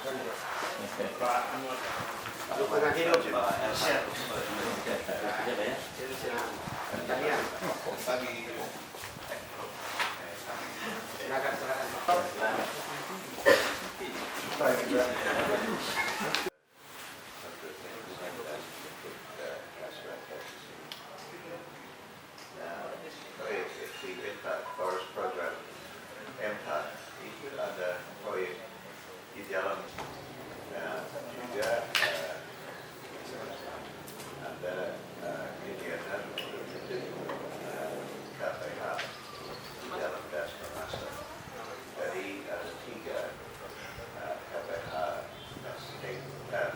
Lingkungan hidup. Forest Program MTA itu ada proyek di dalam juga ada kegiatan KPH di dalam das memasak. Jadi ada 3 KPH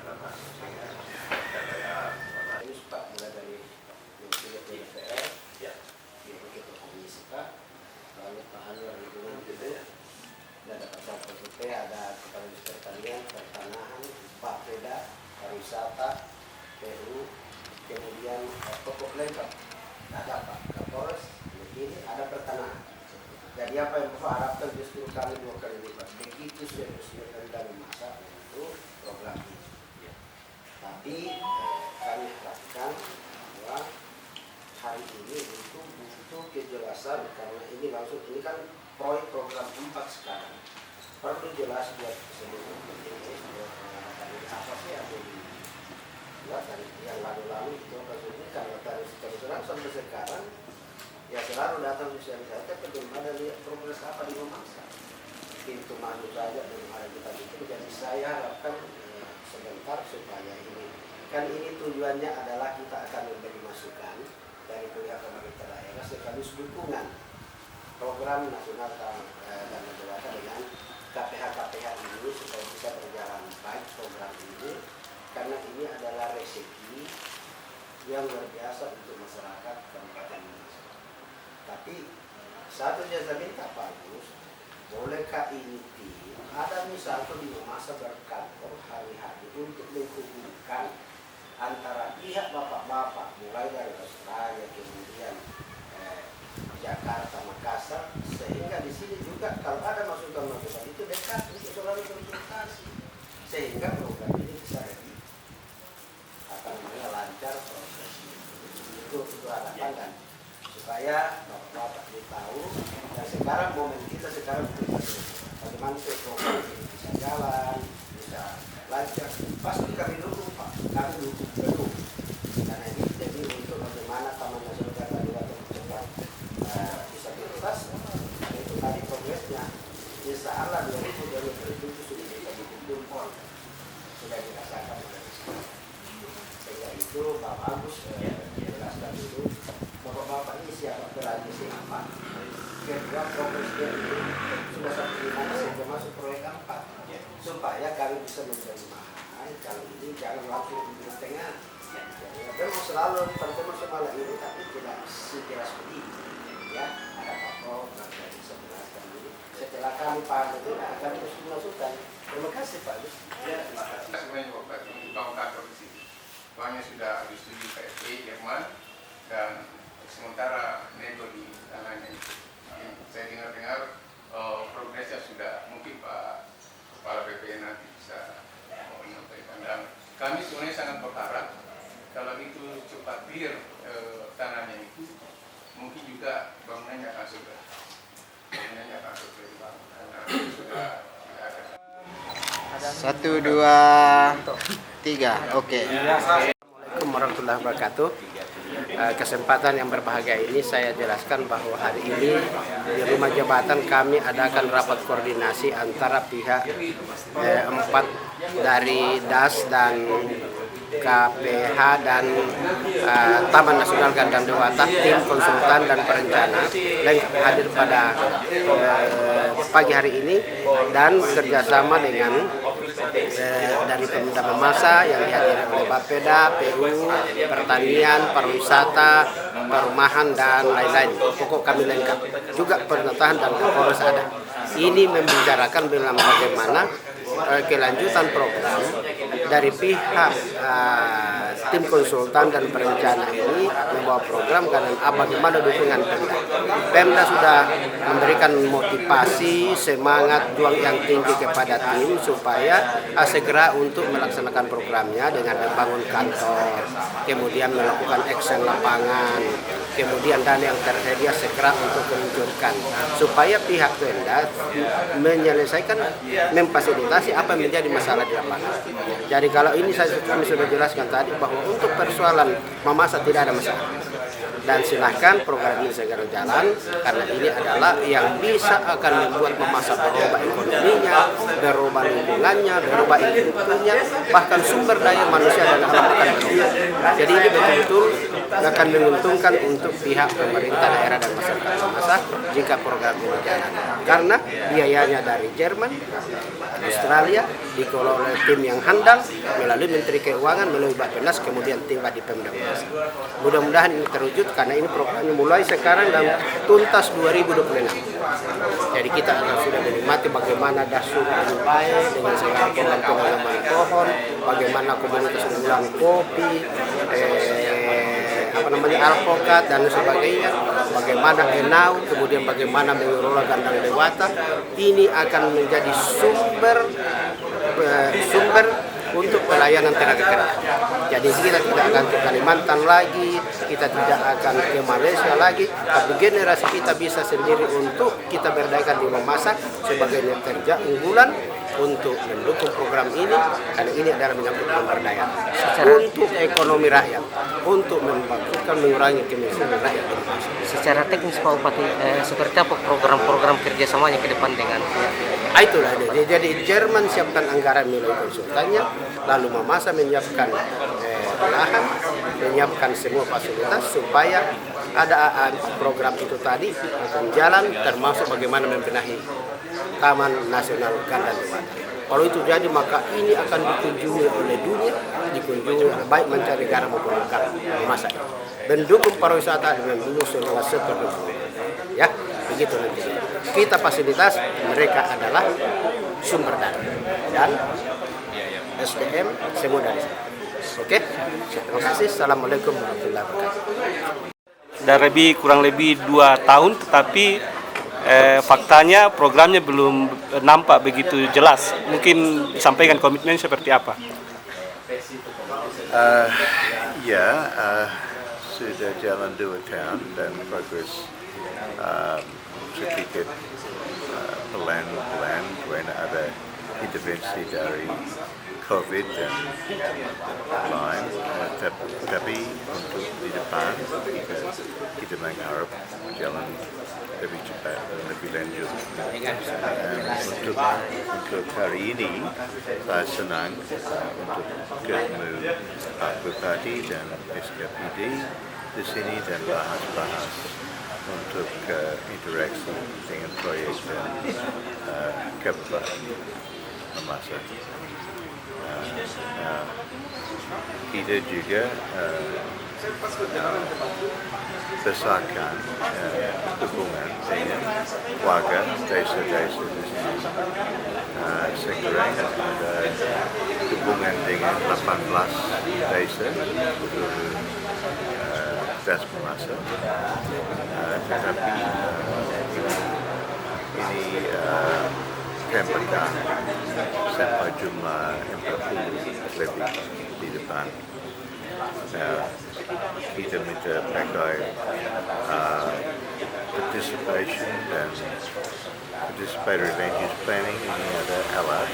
memasak dengan KPH Ini Pak mulai dari DPR, Ibu Ketua Komisi Pak, lalu Pak Anwar Lingkungan Hidup, dan ada Pak Satpol PP, ada Kepala Dinas Pertanian, Pertanahan, Pak Peda, Pariwisata, PU, kemudian pokok lengkap, ada Pak Kapolres, ini ada Pertanahan. Jadi apa yang Bapak harapkan justru kami 2 kali lipat, begitu seriusnya dari masa untuk program ini. Tapi kami harapkan bahwa hari ini itu butuh kejelasan karena ini langsung ini kan proyek program 4 sekarang perlu jelas buat seluruh apa sih yang dibuat dari yang lalu-lalu itu ini kalau dari terus sampai sekarang ya selalu datang sosialisasi tapi belum ada lihat progres apa di Mamasa pintu masuk saja belum ada kita bikin. Jadi saya harapkan sebentar supaya ini tujuannya adalah kita akan memberi masukan dari pihak pemerintah daerah sekaligus dukungan program nasional dan negara dengan KPH ini supaya bisa berjalan baik program ini karena ini adalah rezeki yang luar biasa untuk masyarakat Kabupaten Mamasa. Tapi satu saya minta Pak Agus, bolehkah ini tim ada misalnya di Mamasa berkantor hari-hari untuk menghubungkan antara pihak bapak-bapak mulai dari Australia kemudian Jakarta, Makassar, sehingga di sini juga kalau ada masukan-masukan itu dekat untuk selalu konsultasi sehingga program ini bisa lebih lancar prosesnya. Itu harapan dan supaya bapak-bapak ini tahu dan sekarang momen kita sekarang bagaimana program ini bisa jalan, bisa lancar. Pasti kami dukung Pak, kami dukung penuh. Karena ini jadi untuk bagaimana Taman Nasional Kalimantan cepat bisa dilepas. Itu tadi progresnya. Insya Allah 2027 sudah bisa dikumpul, sudah dirasakan oleh sekolah. Sehingga itu Pak Agus jelaskan dulu bapak-bapak ini siapa berani siapa. Kedua progresnya ini sudah sampai di mana sehingga masuk proyek 4 supaya kami bisa menerima. Kalau ini jangan langsung di tengah. Memang selalu bertemu semalam ini tapi tidak sejelas begini. Ya, ada Pak dari sebelah kami. Setelah kami paham itu, kami harus dimasukkan. Terima kasih Pak. Ya, terima kasih. Sebenarnya Bapak membangun kantor di sini. Soalnya sudah disetujui KSP Jerman dan sementara nego di tanahnya itu. Saya dengar-dengar progresnya sudah mungkin Pak Kepala BPN nanti bisa menyampaikan dan kami sebenarnya sangat berharap kalau itu cepat clear tanahnya itu mungkin juga bangunannya akan segera karena sudah ada. 1, 2, 3, oke. Assalamualaikum warahmatullahi wabarakatuh. Kesempatan yang berbahagia ini saya jelaskan bahwa hari ini di rumah jabatan kami adakan rapat koordinasi antara pihak 4 dari DAS dan KPH dan Taman Nasional Gandang Dewata, tim konsultan dan perencana lengkap hadir pada pagi hari ini dan bekerjasama dengan dari Pemda Mamasa yang dihadiri oleh Bapeda, PU, Pertanian, Pariwisata, Perumahan dan lain-lain. Pokok kami lengkap. Juga pemerintahan dan Kapolres ada. Ini membicarakan bagaimana kelanjutan program dari pihak tim konsultan dan perencana ini membawa program karena bagaimana dukungan Pemda. Pemda sudah memberikan motivasi, semangat, juang yang tinggi kepada tim supaya segera untuk melaksanakan programnya dengan membangun kantor, kemudian melakukan action lapangan, kemudian dana yang tersedia segera untuk meluncurkan supaya pihak Pemda menyelesaikan, memfasilitasi apa yang menjadi masalah di lapangan. Jadi kalau ini kami sudah jelaskan tadi bahwa untuk persoalan memasak tidak ada masalah. Dan silahkan program ini segera jalan karena ini adalah yang bisa akan membuat memasak berubah ekonominya, berubah lingkungannya, berubah infrastrukturnya, bahkan sumber daya manusia dan alam akan berubah. Jadi ini betul-betul akan menguntungkan untuk pihak pemerintah daerah dan masyarakat memasak jika program ini jalan. Karena biayanya dari Jerman, Australia, dikelola oleh tim yang handal melalui Menteri Keuangan, melalui Bappenas, kemudian tiba di Pemda Memasak. Mudah-mudahan ini terwujud karena ini programnya mulai sekarang dan tuntas 2026. Jadi kita akan sudah menikmati bagaimana dasar yang baik dengan segala penanaman pohon, bagaimana komunitas unggulan kopi, alpukat dan sebagainya, bagaimana henau, kemudian bagaimana mengelola gandang dewata. Ini akan menjadi sumber untuk pelayanan tenaga kerja. Jadi kita tidak akan ke Kalimantan lagi, kita tidak akan ke Malaysia lagi, tapi generasi kita bisa sendiri untuk kita berdayakan di memasak sebagai kerja unggulan untuk mendukung program ini, karena ini adalah menyangkut pemberdayaan untuk ekonomi rakyat, untuk membangkitkan, mengurangi kemiskinan rakyat. Secara teknis Pak Bupati, seperti apa program-program kerjasamanya ke depan dengan itulah dia. Jadi Jerman siapkan anggaran melalui konsultannya, lalu Mamasa menyiapkan lahan, menyiapkan semua fasilitas supaya ada program itu tadi akan jalan, termasuk bagaimana membenahi Taman Nasional Gandang Dewata. Kalau itu jadi maka ini akan dikunjungi oleh dunia, dikunjungi oleh baik mancanegara maupun lokal masa itu. Mendukung pariwisata dengan dulu seluruh sektor. Ya, begitu nanti. Kita fasilitas, mereka adalah sumber daya dan SDM semua dari sana. Oke, terima kasih. Assalamualaikum warahmatullahi wabarakatuh. Kurang lebih 2 tahun, tetapi faktanya programnya belum nampak begitu jelas. Mungkin disampaikan komitmen seperti apa? Sudah jalan 2 tahun dan progres sedikit pelan-pelan karena ada intervensi dari COVID dan lain, tapi untuk di depan kita mengharap jalan lebih cepat dan lebih lanjut. Untuk hari ini saya senang untuk ketemu Pak Bupati dan SKPD di sini dan bahas-bahas untuk interaksi dengan proyek dan Kabupaten Mamasa. Kita juga besarkan hubungan dengan warga desa-desa di sini. Sekarang ada hubungan dengan 18 desa Das Mamasa, tetapi ini Pemda sampai jumlah 40 lebih di depan. Kita minta pakai participation dan participatory land use planning. Ini ada alat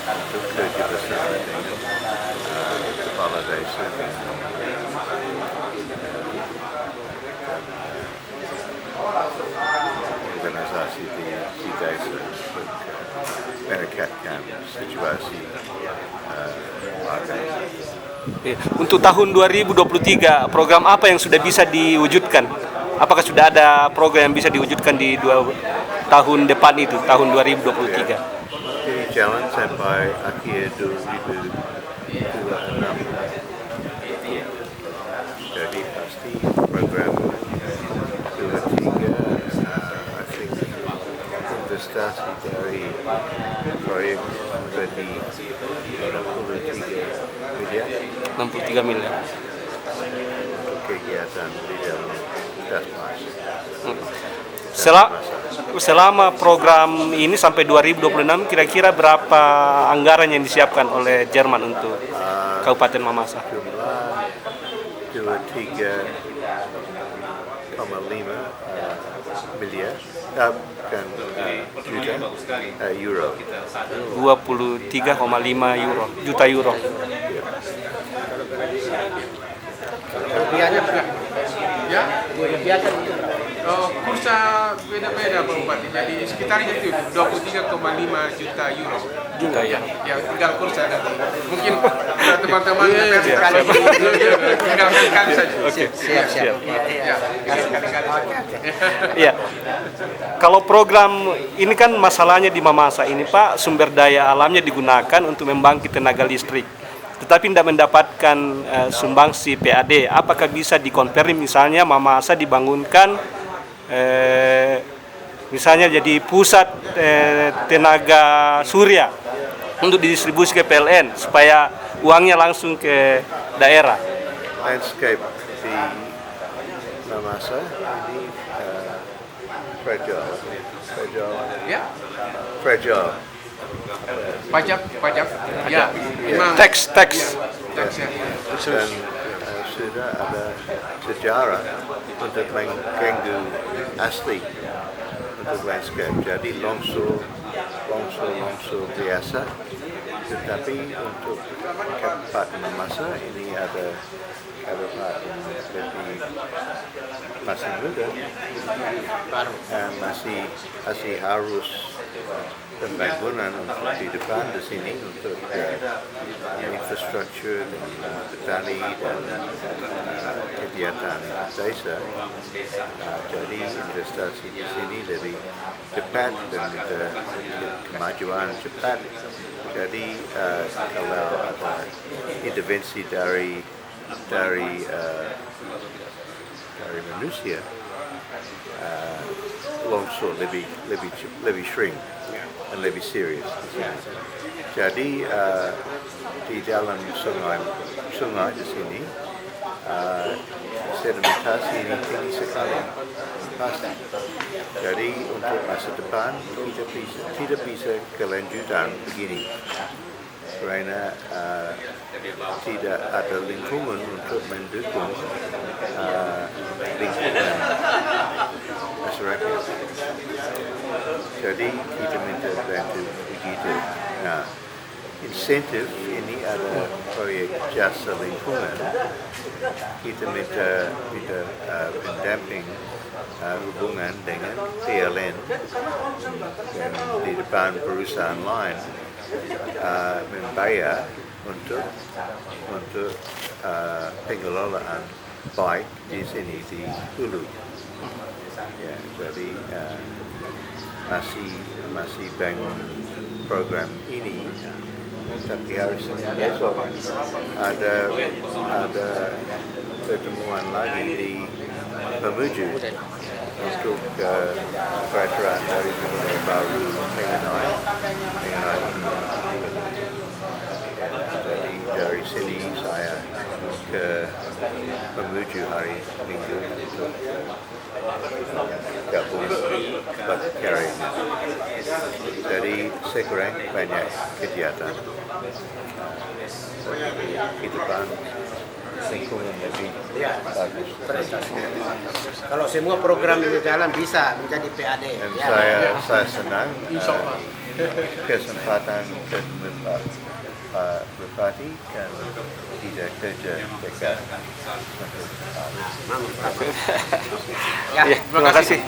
untuk kerja bersama dengan kepala desa dan organisasi di desa untuk meningkatkan situasi warga. Untuk tahun 2023, program apa yang sudah bisa diwujudkan? Apakah sudah ada program yang bisa diwujudkan di 2 tahun depan itu, tahun 2023? Ini jalan sampai akhir 2026. Jadi pasti program 23, I think, investasi dari proyek berarti 63 miliar. untuk kegiatan di dalam Dasmas. Selama program ini sampai 2026 kira-kira berapa anggaran yang disiapkan oleh Jerman untuk Kabupaten Mamasa? Jumlah 23,5 miliar bukan juta euro. 23,5 juta euro. Rupiahnya berapa? Ya, Rupiah kan itu berapa? kursa beda-beda Pak Bupati, jadi sekitarnya itu 23,5 juta euro. Juta ya. Ya, tinggal kursa dan mungkin teman-teman tinggal kali saja. Oke. Siap. Ya, kali-kali saja. Iya. Kalau program ini kan masalahnya di Mamasa ini Pak, sumber daya alamnya digunakan untuk membangkit tenaga listrik. Tetapi tidak mendapatkan sumbangsi PAD. Apakah bisa dikonfirmasi misalnya Mamasa dibangunkan misalnya jadi pusat tenaga surya untuk didistribusi ke PLN supaya uangnya langsung ke daerah. Landscape di Mamasa ini Ya, fragile. pajak. Ya, memang Teks. tax ya. Dan sudah ada sejarah untuk mengganggu asli untuk landscape. Jadi longsor biasa. Tetapi untuk Kabupaten Mamasa ini ada kabupaten lebih masih muda dan masih harus pembangunan untuk di depan di sini untuk infrastruktur petani dan kegiatan desa. Jadi investasi di sini lebih cepat dan kemajuan cepat. Jadi kalau ada intervensi dari manusia, longsor lebih sering dan lebih serius. Jadi di dalam sungai di sini sedimentasi ini tinggi sekali pasti. Jadi untuk masa depan tidak bisa kelanjutan begini karena tidak ada lingkungan untuk mendukung lingkungan masyarakat. Jadi kita minta bantu begitu. Nah, insentif ini ada proyek jasa lingkungan. Kita minta pendamping hubungan dengan PLN dan di depan perusahaan lain membayar untuk pengelolaan baik di sini di hulu. Ya, jadi masih bangun program ini, tapi hari Senin besok ada pertemuan lagi di Mamuju untuk peraturan dari Gubernur baru mengenai jadi dari sini saya ke Mamuju hari Minggu untuk gabung berkarya. Jadi sekarang banyak kegiatan di depan lingkungan lebih bagus. Kalau semua program ini jalan bisa menjadi PAD. Dan Ya. saya senang kesempatan Pak Bupati kan tidak kerja dekat. Ya. Terima kasih.